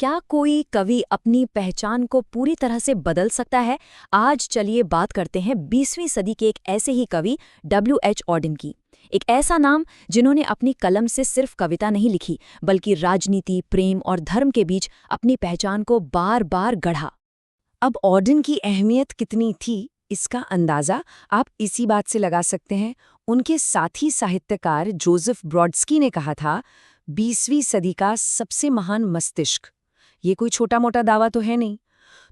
क्या कोई कवि अपनी पहचान को पूरी तरह से बदल सकता है? आज चलिए बात करते हैं 20वीं सदी के एक ऐसे ही कवि W.H. ऑडेन की। एक ऐसा नाम जिन्होंने अपनी कलम से सिर्फ कविता नहीं लिखी, बल्कि राजनीति, प्रेम और धर्म के बीच अपनी पहचान को बार बार गढ़ा। अब ऑडेन की अहमियत कितनी थी, इसका अंदाज़ा आप इसी बात से लगा सकते हैं। उनके साथी साहित्यकार जोसेफ ब्रॉडस्की ने कहा था, 20वीं सदी का सबसे महान मस्तिष्क। ये कोई छोटा मोटा दावा तो है नहीं।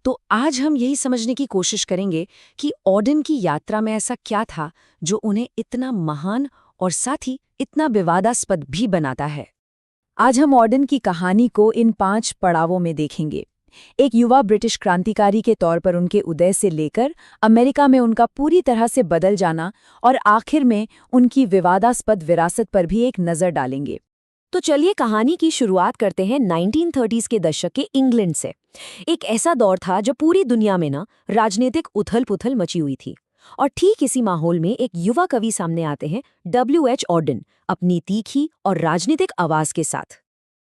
तो आज हम यही समझने की कोशिश करेंगे कि ऑडेन की यात्रा में ऐसा क्या था जो उन्हें इतना महान और साथ ही इतना विवादास्पद भी बनाता है। आज हम ऑडेन की कहानी को इन 5 पड़ावों में देखेंगे। एक युवा ब्रिटिश क्रांतिकारी के तौर पर उनके उदय से लेकर अमेरिका में उनका पूरी तरह से बदल जाना और आखिर में उनकी विवादास्पद विरासत पर भी एक नज़र डालेंगे। तो चलिए कहानी की शुरुआत करते हैं 1930s के दशक के इंग्लैंड से। एक ऐसा दौर था जब पूरी दुनिया में राजनीतिक उथल-पुथल मची हुई थी। और ठीक इसी माहौल में एक युवा कवि सामने आते हैं, W.H. ऑडेन, अपनी तीखी और राजनीतिक आवाज के साथ।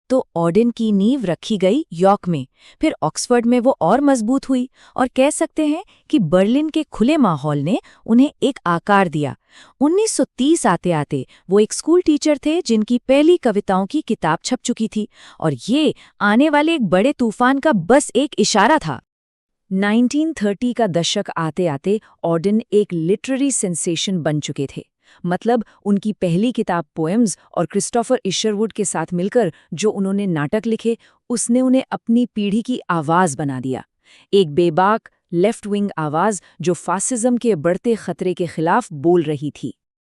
तो ऑडेन की नींव रखी गई यॉर्क में, फिर ऑक्सफोर्ड में वो और मजबूत हुई, और कह सकते हैं कि बर्लिन के खुले माहौल ने उन्हें एक आकार दिया। 1930 आते आते वो एक स्कूल टीचर थे जिनकी पहली कविताओं की किताब छप चुकी थी, और ये आने वाले एक बड़े तूफान का बस एक इशारा था। 1930 का दशक आते आते ऑडेन एक लिटरेरी सेंसेशन बन चुके थे। मतलब उनकी पहली किताब पोएम्स और क्रिस्टोफर इशरवुड के साथ मिलकर जो उन्होंने नाटक लिखे, उसने उन्हें अपनी पीढ़ी की आवाज बना दिया। एक बेबाक लेफ्ट विंग आवाज जो फासिज्म के बढ़ते खतरे के खिलाफ बोल रही थी।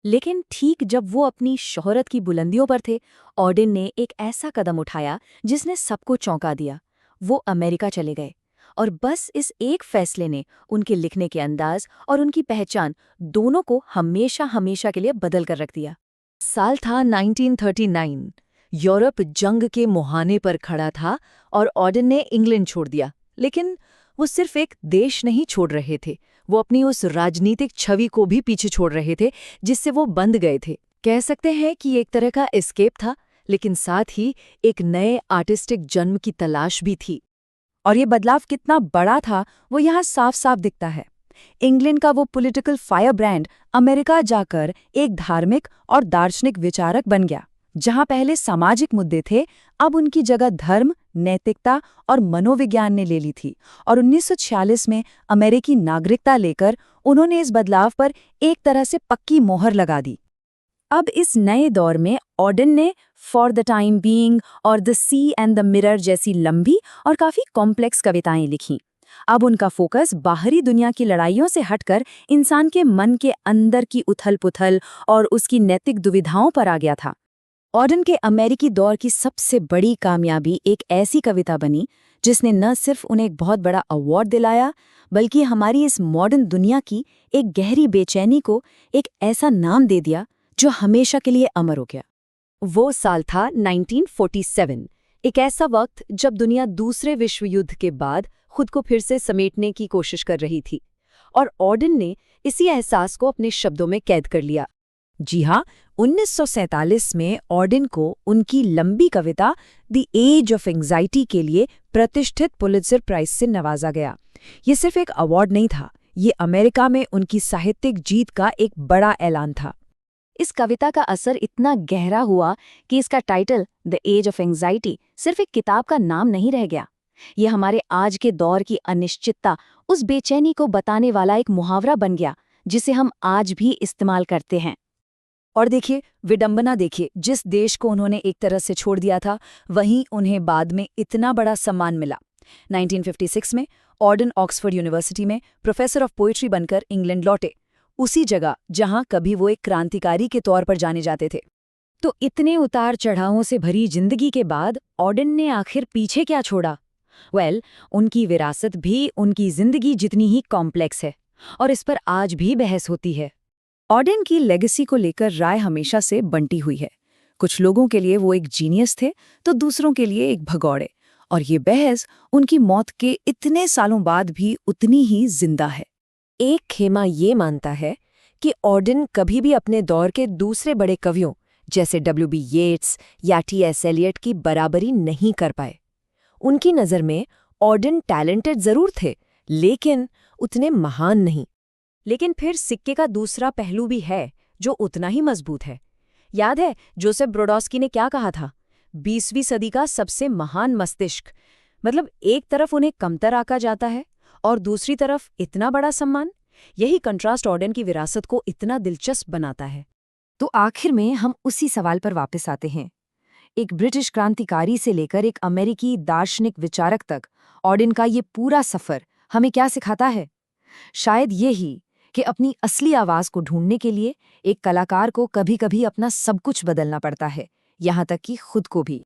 लेकिन ठीक जब वो अपनी शोहरत की बुलंदियों पर थे, ऑडेन ने एक ऐसा कदम उठाया जिसने सबको चौंका दिया। वो अमेरिका चले गए, और बस इस एक फैसले ने उनके लिखने के अंदाज और उनकी पहचान दोनों को हमेशा हमेशा के लिए बदल कर रख दिया। साल था 1939। यूरोप जंग के मुहाने पर खड़ा था और ऑडेन ने इंग्लैंड छोड़ दिया। लेकिन वो सिर्फ एक देश नहीं छोड़ रहे थे, वो अपनी उस राजनीतिक छवि को भी पीछे छोड़ रहे थे जिससे वो बंध गए थे। कह सकते हैं कि एक तरह का एस्केप था, लेकिन साथ ही एक नए आर्टिस्टिक जन्म की तलाश भी थी। और ये बदलाव कितना बड़ा था वो यहाँ साफ साफ दिखता है। इंग्लैंड का वो पॉलिटिकल फायर ब्रांड अमेरिका जाकर एक धार्मिक और दार्शनिक विचारक बन गया। जहाँ पहले सामाजिक मुद्दे थे, अब उनकी जगह धर्म, नैतिकता और मनोविज्ञान ने ले ली थी। और 1946 में अमेरिकी नागरिकता लेकर उन्होंने इस बदलाव पर एक तरह से पक्की मोहर लगा दी। अब इस नए दौर में ऑडेन ने फॉर द टाइम बीइंग और the sea and the mirror जैसी लंबी और काफी कॉम्प्लेक्स कविताएं लिखीं। अब उनका फोकस बाहरी दुनिया की लड़ाइयों से हटकर इंसान के मन के अंदर की उथल-पुथल और उसकी नैतिक दुविधाओं पर आ गया था। ऑडेन के अमेरिकी दौर की सबसे बड़ी कामयाबी एक ऐसी कविता बनी जिसने न सिर्फ उन्हें एक बहुत बड़ा अवार्ड दिलाया, बल्कि हमारी इस मॉडर्न दुनिया की एक गहरी बेचैनी को एक ऐसा नाम दे दिया जो हमेशा के लिए अमर हो गया। वो साल था 1947, एक ऐसा वक्त जब दुनिया दूसरे विश्व युद्ध के बाद खुद को फिर से समेटने की कोशिश कर रही थी, और ऑडेन ने इसी एहसास को अपने शब्दों में कैद कर लिया। जी हाँ, 1947 में ऑडेन को उनकी लंबी कविता द एज ऑफ एंग्जाइटी के लिए प्रतिष्ठित पुलित्जर प्राइज से नवाजा गया। ये सिर्फ एक अवार्ड नहीं था, ये अमेरिका में उनकी साहित्यिक जीत का एक बड़ा ऐलान था। इस कविता का असर इतना गहरा हुआ कि इसका title the age of anxiety सिर्फ एक किताब का नाम नहीं रह गया। ये हमारे आज के दौर की अनिश्चितता, उस बेचैनी को बताने वाला एक मुहावरा बन गया जिसे हम आज भी इस्तेमाल करते हैं। और देखिए, विडंबना देखिए, जिस देश को उन्होंने एक तरह से छोड़ दिया था, वहीं उन्हें बाद में इतना बड़ा सम्मान मिला। 1956 में ऑडेन ऑक्सफोर्ड यूनिवर्सिटी में प्रोफेसर ऑफ पोइट्री बनकर इंग्लैंड लौटे, उसी जगह जहां कभी वो एक क्रांतिकारी के तौर पर जाने जाते थे। तो इतने उतार चढ़ावों से भरी जिंदगी के बाद ऑडेन ने आखिर पीछे क्या छोड़ा? उनकी विरासत भी उनकी जिंदगी जितनी ही कॉम्प्लेक्स है, और इस पर आज भी बहस होती है। ऑडेन की लेगेसी को लेकर राय हमेशा से बंटी हुई है। कुछ लोगों के लिए वो एक जीनियस थे, तो दूसरों के लिए एक भगौड़े, और ये बहस उनकी मौत के इतने सालों बाद भी उतनी ही जिंदा है। एक खेमा ये मानता है कि ऑडेन कभी भी अपने दौर के दूसरे बड़े कवियों जैसे W.B. येट्स या T.S. एलियट की बराबरी नहीं कर पाए। उनकी नज़र में ऑर्डन टैलेंटेड ज़रूर थे, लेकिन उतने महान नहीं। लेकिन फिर सिक्के का दूसरा पहलू भी है जो उतना ही मजबूत है। याद है जोसेफ ब्रोडोस्की ने क्या कहा था? 20वीं सदी का सबसे महान मस्तिष्क। मतलब एक तरफ उन्हें कमतर आका जाता है और दूसरी तरफ इतना बड़ा सम्मान। यही कंट्रास्ट ऑर्डन की विरासत को इतना दिलचस्प बनाता है। तो आखिर में हम उसी सवाल पर वापस आते हैं। एक ब्रिटिश क्रांतिकारी से लेकर एक अमेरिकी दार्शनिक विचारक तक ऑर्डन का ये पूरा सफर हमें क्या सिखाता है? शायद ये ही कि अपनी असली आवाज को ढूंढने के लिए एक कलाकार को कभी-कभी अपना सब कुछ बदलना पड़ता है, यहाँ तक कि खुद को भी।